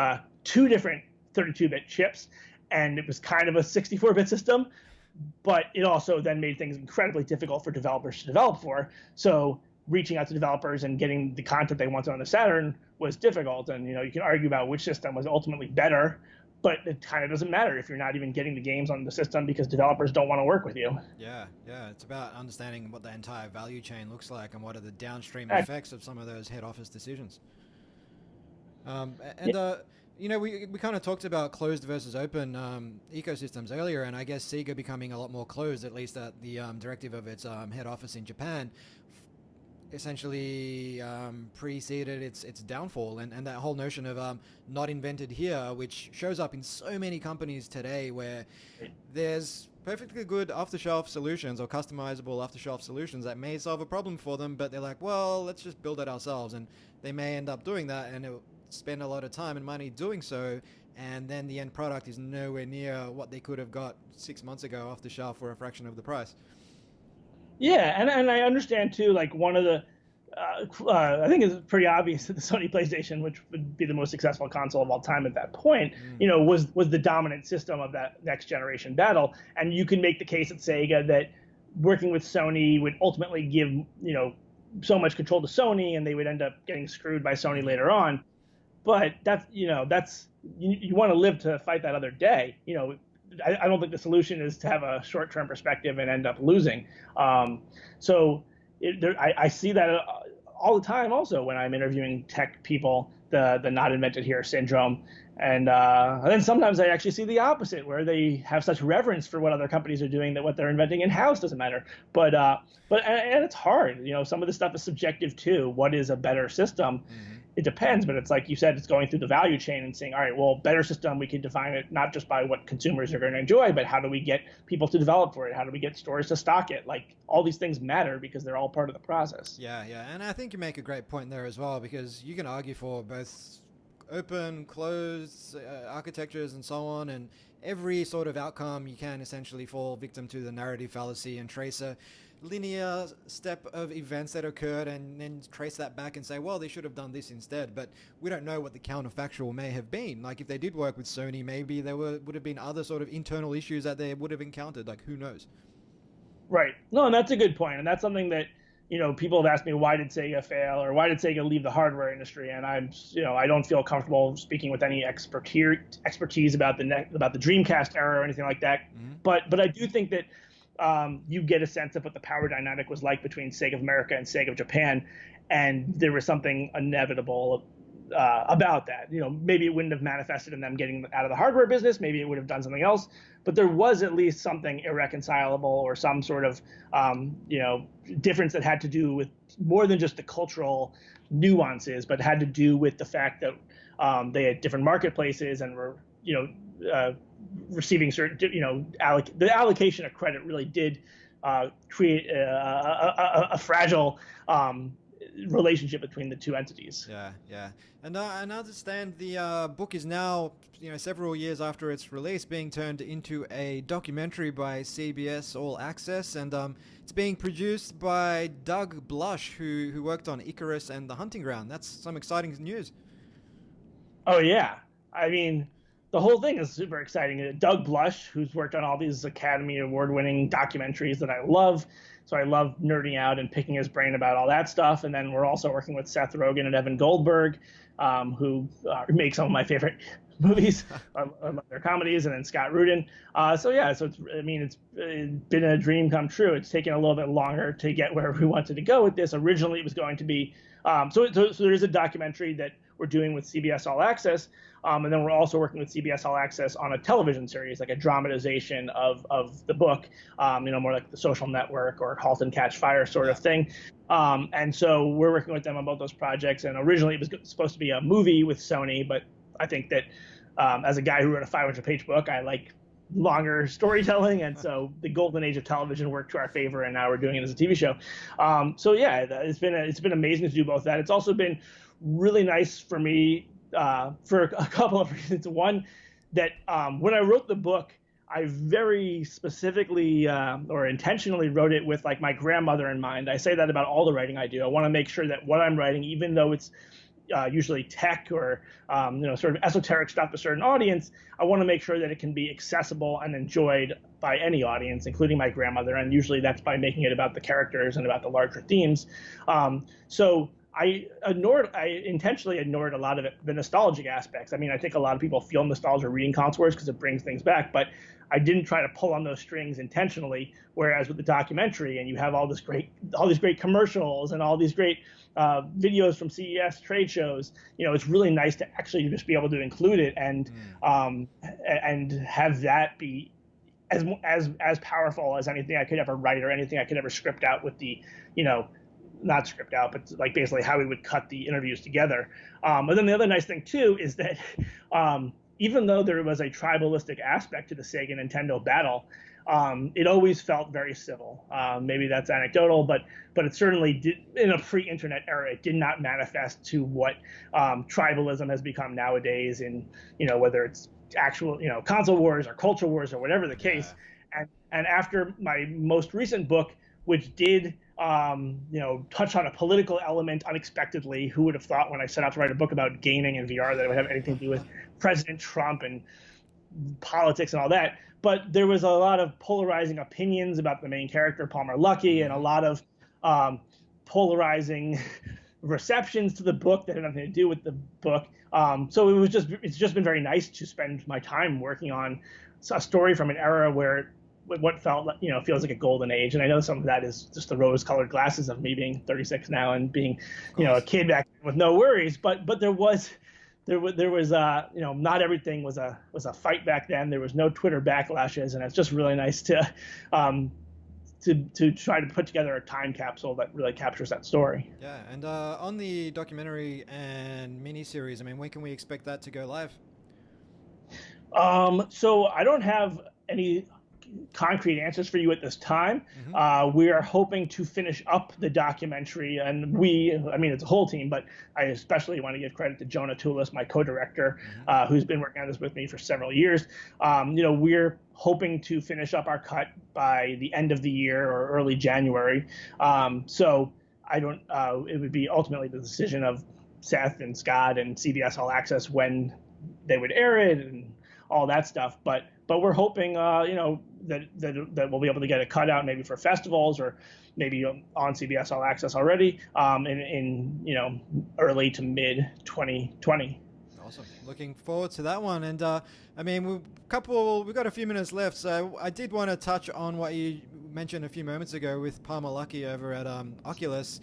2 different 32-bit chips, and it was kind of a 64-bit system, but it also then made things incredibly difficult for developers to develop for. So reaching out to developers and getting the content they wanted on the Saturn was difficult. And you can argue about which system was ultimately better, but it kind of doesn't matter if you're not even getting the games on the system because developers don't want to work with you. Yeah. It's about understanding what the entire value chain looks like and what are the downstream effects of some of those head office decisions. We kind of talked about closed versus open ecosystems earlier, and I guess Sega becoming a lot more closed, at least at the directive of its head office in Japan, essentially preceded its downfall, and that whole notion of not invented here, which shows up in so many companies today, where there's perfectly good off-the-shelf solutions or customizable off-the-shelf solutions that may solve a problem for them, but they're like, well, let's just build it ourselves, and they may end up doing that, and it'll spend a lot of time and money doing so, and then the end product is nowhere near what they could have got 6 months ago off the shelf for a fraction of the price. Yeah, and I understand too, like one of the I think it's pretty obvious that the Sony PlayStation, which would be the most successful console of all time at that point, was the dominant system of that next generation battle. And you can make the case at Sega that working with Sony would ultimately give so much control to Sony, and they would end up getting screwed by Sony later on. but that's you want to live to fight that other day. I don't think the solution is to have a short-term perspective and end up losing. So I see that all the time. Also, when I'm interviewing tech people, the not invented here syndrome, and then sometimes I actually see the opposite, where they have such reverence for what other companies are doing that what they're inventing in house doesn't matter. But it's hard. Some of this stuff is subjective too. What is a better system? Hmm. It depends, but it's like you said, it's going through the value chain and saying, all right, well, better system, we can define it not just by what consumers are going to enjoy, but how do we get people to develop for it? How do we get stores to stock it? Like, all these things matter because they're all part of the process. Yeah, yeah, and I think you make a great point there as well, because you can argue for both open, closed architectures and so on, and every sort of outcome you can essentially fall victim to the narrative fallacy and trace a linear step of events that occurred and then trace that back and say, well, they should have done this instead. But we don't know what the counterfactual may have been. Like, if they did work with Sony, maybe there would have been other sort of internal issues that they would have encountered. Like, who knows? Right. No, and that's a good point. And that's something that, people have asked me, why did Sega fail, or why did Sega leave the hardware industry? And I don't feel comfortable speaking with any expertise about the Dreamcast era or anything like that. Mm-hmm. But I do think that you get a sense of what the power dynamic was like between Sega of America and Sega of Japan, and there was something inevitable about that. Maybe it wouldn't have manifested in them getting out of the hardware business. Maybe it would have done something else. But there was at least something irreconcilable or some sort of difference that had to do with more than just the cultural nuances, but had to do with the fact that they had different marketplaces and were receiving certain the allocation of credit really did create a fragile relationship between the two entities. Yeah, yeah, and I understand the book is now, several years after its release, being turned into a documentary by CBS All Access, and it's being produced by Doug Blush, who worked on Icarus and The Hunting Ground. That's some exciting news. Oh yeah, I mean, the whole thing is super exciting. Doug Blush, who's worked on all these Academy Award-winning documentaries that I love. So I love nerding out and picking his brain about all that stuff. And then we're also working with Seth Rogen and Evan Goldberg, who make some of my favorite movies. I love their comedies. And then Scott Rudin. So it's been a dream come true. It's taken a little bit longer to get where we wanted to go with this. Originally, it was going to be so there's a documentary that we're doing with CBS All Access. And then we're also working with CBS All Access on a television series, like a dramatization of the book, more like The Social Network or Halt and Catch Fire sort of thing. And so we're working with them on both those projects. And originally it was supposed to be a movie with Sony, but I think that as a guy who wrote a 500-page book, I like longer storytelling, and so the golden age of television worked to our favor, and now we're doing it as a TV show. It's been amazing to do both that. It's also been really nice for me for a couple of reasons. One, that when I wrote the book, I very specifically or intentionally wrote it with like my grandmother in mind. I say that about all the writing I do. I want to make sure that what I'm writing, even though it's usually tech or sort of esoteric stuff to a certain audience, I want to make sure that it can be accessible and enjoyed by any audience, including my grandmother. And usually that's by making it about the characters and about the larger themes. So I intentionally ignored a lot of the nostalgic aspects. I mean, I think a lot of people feel nostalgia reading consoles because it brings things back, but I didn't try to pull on those strings intentionally. Whereas with the documentary, and you have all these great commercials and all these great videos from CES trade shows, it's really nice to actually just be able to include it and have that be as powerful as anything I could ever write or anything I could ever script out with the, not script out, but like basically how we would cut the interviews together. And then the other nice thing too is that even though there was a tribalistic aspect to the Sega Nintendo battle, it always felt very civil. Maybe that's anecdotal, but it certainly did, in a pre-internet era, it did not manifest to what tribalism has become nowadays in, whether it's actual, console wars or culture wars or whatever the case. Yeah. And after my most recent book, which did touch on a political element unexpectedly. Who would have thought when I set out to write a book about gaming and VR that it would have anything to do with President Trump and politics and all that? But there was a lot of polarizing opinions about the main character, Palmer Luckey, and a lot of polarizing receptions to the book that had nothing to do with the book. So it's just been very nice to spend my time working on a story from an era where what felt like, feels like a golden age. And I know some of that is just the rose-colored glasses of me being 36 now and being, a kid back then with no worries. But there was not everything was a fight back then. There was no Twitter backlashes, and it's just really nice to try to put together a time capsule that really captures that story. Yeah, and on the documentary and miniseries, I mean, when can we expect that to go live? So I don't have any concrete answers for you at this time. We are hoping to finish up the documentary, and it's a whole team, but I especially want to give credit to Jonah Tulis, my co-director, who's been working on this with me for several years. We're hoping to finish up our cut by the end of the year or early January. So I don't. It would be ultimately the decision of Seth and Scott and CBS All Access when they would air it and all that stuff. But we're hoping, that we'll be able to get a cutout maybe for festivals or maybe on CBS All Access already in early to mid 2020. Awesome. Looking forward to that one. And we've got a few minutes left, so I did want to touch on what you mentioned a few moments ago with Palmer Luckey over at Oculus.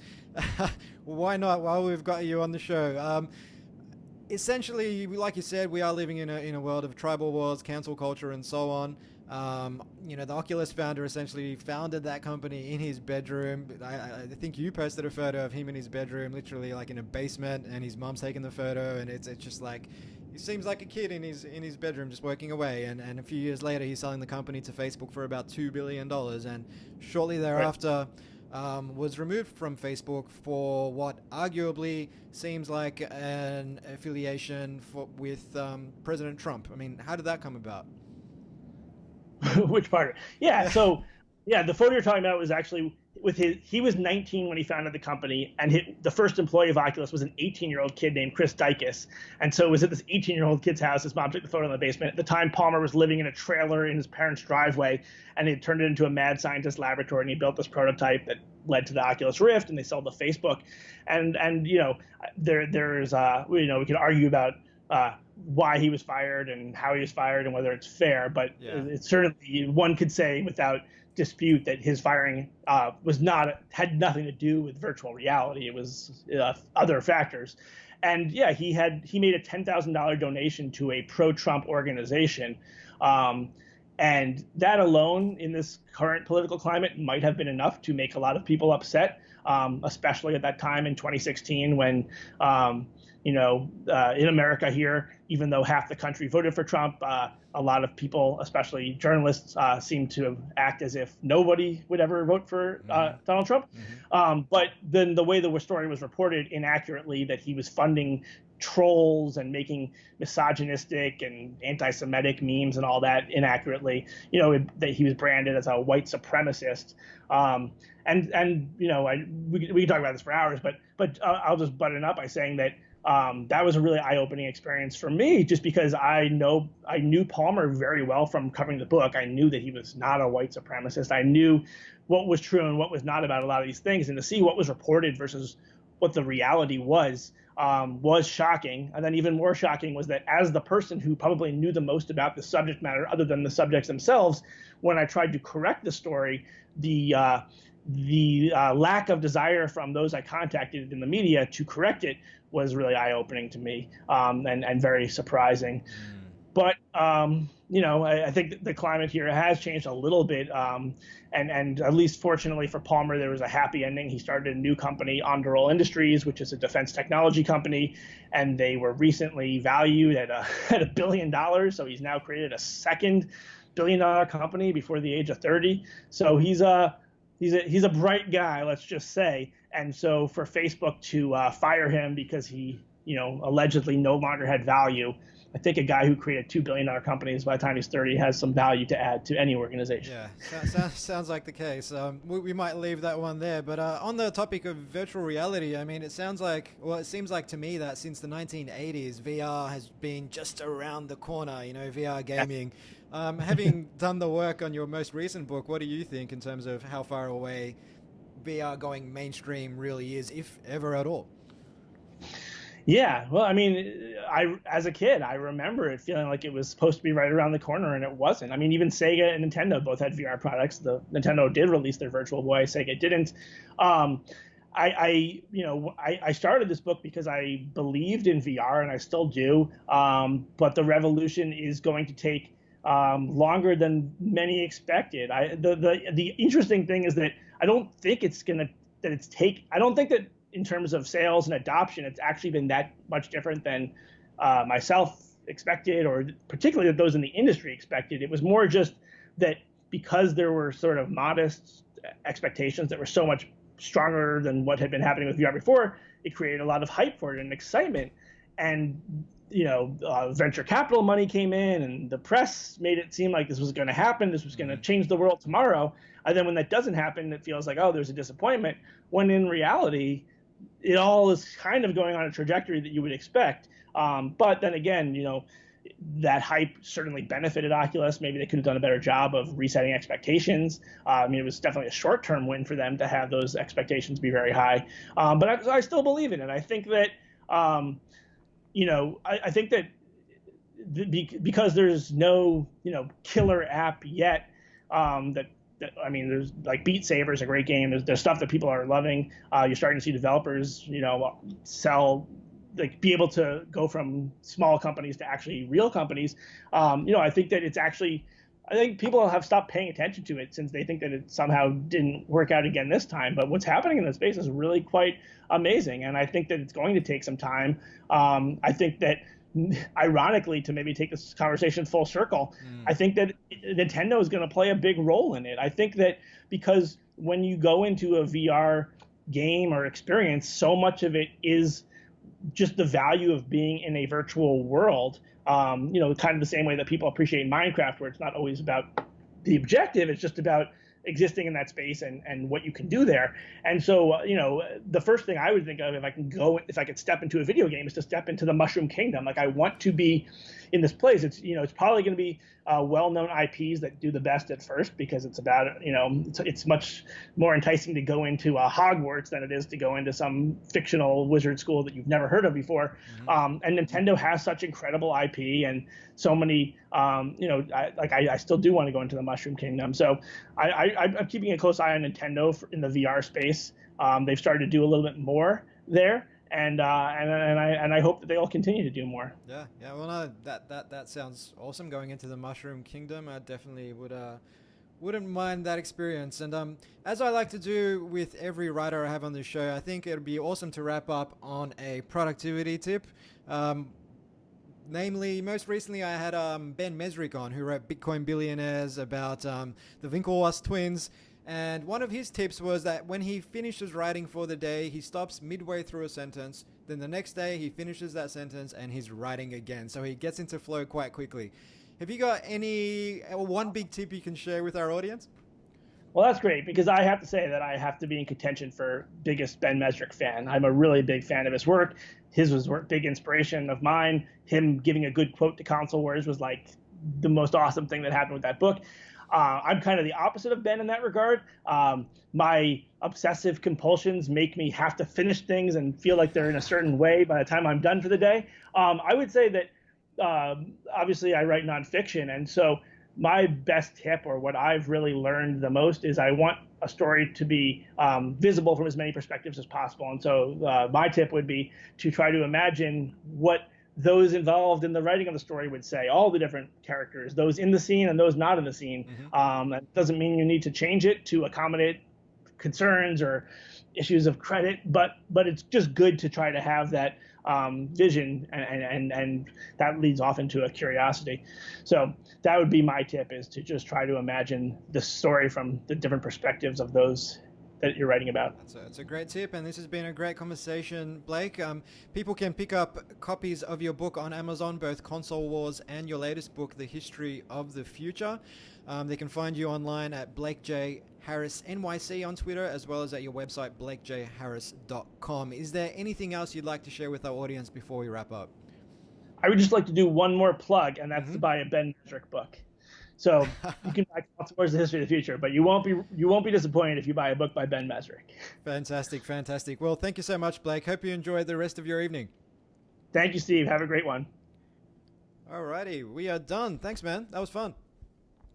Why not? While we've got you on the show. Essentially, like you said, we are living in a world of tribal wars, cancel culture, and so on. The Oculus founder essentially founded that company in his bedroom. I think you posted a photo of him in his bedroom, literally like in a basement, and his mom's taking the photo, and it's just like he seems like a kid in his bedroom just working away. And a few years later, he's selling the company to Facebook for about $2 billion, and shortly thereafter. Was removed from Facebook for what arguably seems like an affiliation with President Trump. I mean, how did that come about? Which part? Yeah. So, the photo you're talking about was actually he was 19 when he founded the company, and the first employee of Oculus was an 18-year-old kid named Chris Dykes. And so it was at this 18-year-old kid's house. His mom took the photo in the basement. At the time, Palmer was living in a trailer in his parents' driveway, and he turned it into a mad scientist laboratory, and he built this prototype that led to the Oculus Rift, and they sold to Facebook. And there's we can argue about why he was fired and how he was fired and whether it's fair, but it's certainly one could say without dispute that his firing had nothing to do with virtual reality. It was other factors. And he made a $10,000 donation to a pro-Trump organization. And that alone in this current political climate might have been enough to make a lot of people upset, especially at that time in 2016 when, in America here, even though half the country voted for Trump, a lot of people, especially journalists, seem to act as if nobody would ever vote for Donald Trump. But then the way the story was reported inaccurately, that he was funding trolls and making misogynistic and anti-Semitic memes and all that inaccurately, that he was branded as a white supremacist. We can talk about this for hours, but I'll just button up by saying that that was a really eye-opening experience for me, just because I knew Palmer very well from covering the book. I knew that he was not a white supremacist. I knew what was true and what was not about a lot of these things, and to see what was reported versus what the reality was shocking. And then even more shocking was that as the person who probably knew the most about the subject matter, other than the subjects themselves, when I tried to correct the story, the lack of desire from those I contacted in the media to correct it was really eye-opening to me, and very surprising. But I think the climate here has changed a little bit, and at least fortunately for Palmer, there was a happy ending. He started a new company, Onderoll Industries, which is a defense technology company, and they were recently valued at $1 billion. So he's now created a second billion-dollar company before the age of 30. So he's a bright guy, let's just say. And so for Facebook to fire him because he, allegedly no longer had value, I think a guy who created $2 billion companies by the time he's 30 has some value to add to any organization. Yeah, sounds like the case. We might leave that one there. But on the topic of virtual reality, I mean, it seems like to me that since the 1980s, VR has been just around the corner, VR gaming. Having done the work on your most recent book, what do you think in terms of how far away VR going mainstream really is, if ever at all? Yeah, well, I mean, I as a kid, I remember it feeling like it was supposed to be right around the corner, and it wasn't. I mean, even Sega and Nintendo both had VR products. The Nintendo did release their Virtual Boy, Sega didn't. Um, I started this book because I believed in VR, and I still do. But the revolution is going to take longer than many expected. The interesting thing is that I don't think it's gonna that it's take. I don't think that in terms of sales and adoption, it's actually been that much different than myself expected, or particularly that those in the industry expected. It was more just that because there were sort of modest expectations that were so much stronger than what had been happening with VR before, it created a lot of hype for it and excitement. And venture capital money came in, and the press made it seem like this was going to happen. This was going to change the world tomorrow. And then when that doesn't happen, it feels like, oh, there's a disappointment. When in reality, it all is kind of going on a trajectory that you would expect. But then again, that hype certainly benefited Oculus. Maybe they could have done a better job of resetting expectations. I mean, it was definitely a short-term win for them to have those expectations be very high. But I still believe in it. I think that, I think that because there's no, killer app yet, I mean, there's like Beat Saber is a great game. There's stuff that people are loving. You're starting to see developers, be able to go from small companies to actually real companies. I think that I think people have stopped paying attention to it since they think that it somehow didn't work out again this time. But what's happening in the space is really quite amazing. And I think that it's going to take some time. I think that, ironically, to maybe take this conversation full circle, I think that Nintendo is going to play a big role in it. I think that because when you go into a VR game or experience, so much of it is just the value of being in a virtual world. Kind of the same way that people appreciate Minecraft, where it's not always about the objective, it's just about existing in that space and what you can do there. And so, the first thing I would think of if I could step into a video game is to step into the Mushroom Kingdom. Like, I want to be in this place. It's probably going to be well-known IPs that do the best at first, because it's about, it's much more enticing to go into Hogwarts than it is to go into some fictional wizard school that you've never heard of before. And Nintendo has such incredible IP and so many, I still do want to go into the Mushroom Kingdom. So I'm keeping a close eye on Nintendo in the VR space. They've started to do a little bit more there. And I hope that they'll continue to do more. Yeah. Well, no, that sounds awesome. Going into the Mushroom Kingdom, I definitely wouldn't mind that experience. And as I like to do with every writer I have on the show, I think it'd be awesome to wrap up on a productivity tip. Namely, most recently I had Ben Mesrick on, who wrote Bitcoin Billionaires, about the Winklevoss twins. And one of his tips was that when he finishes writing for the day, he stops midway through a sentence. Then the next day he finishes that sentence and he's writing again. So he gets into flow quite quickly. Have you got one big tip you can share with our audience? Well, that's great, because I have to say that I have to be in contention for biggest Ben Mesrick fan. I'm a really big fan of his work. His was big inspiration of mine. Him giving a good quote to Console Wars was like the most awesome thing that happened with that book. I'm kind of the opposite of Ben in that regard. My obsessive compulsions make me have to finish things and feel like they're in a certain way by the time I'm done for the day. I would say that obviously I write nonfiction, and so my best tip, or what I've really learned the most, is I want a story to be visible from as many perspectives as possible. And so my tip would be to try to imagine what those involved in the writing of the story would say, all the different characters, those in the scene and those not in the scene. That doesn't mean you need to change it to accommodate concerns or issues of credit, but it's just good to try to have that vision, and that leads often to a curiosity. So that would be my tip, is to just try to imagine the story from the different perspectives of those that you're writing about. That's a great tip, and this has been a great conversation, Blake. People can pick up copies of your book on Amazon, both Console Wars and your latest book, The History of the Future. They can find you online at Blake J. Harris NYC on Twitter, as well as at your website, blakejharris.com. Is there anything else you'd like to share with our audience before we wrap up? I would just like to do one more plug, and that's to buy a Ben Mesrick book. So you can buy Console Wars: The History of the Future, but you won't be disappointed if you buy a book by Ben Mesrick. Fantastic. Well, thank you so much, Blake. Hope you enjoy the rest of your evening. Thank you, Steve. Have a great one. Alrighty, we are done. Thanks, man. That was fun.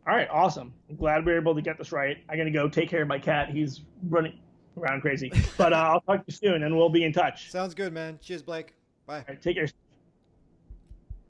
All right, awesome. I'm glad we were able to get this right. I'm going to go take care of my cat. He's running around crazy. But I'll talk to you soon, and we'll be in touch. Sounds good, man. Cheers, Blake. Bye. All right, take care.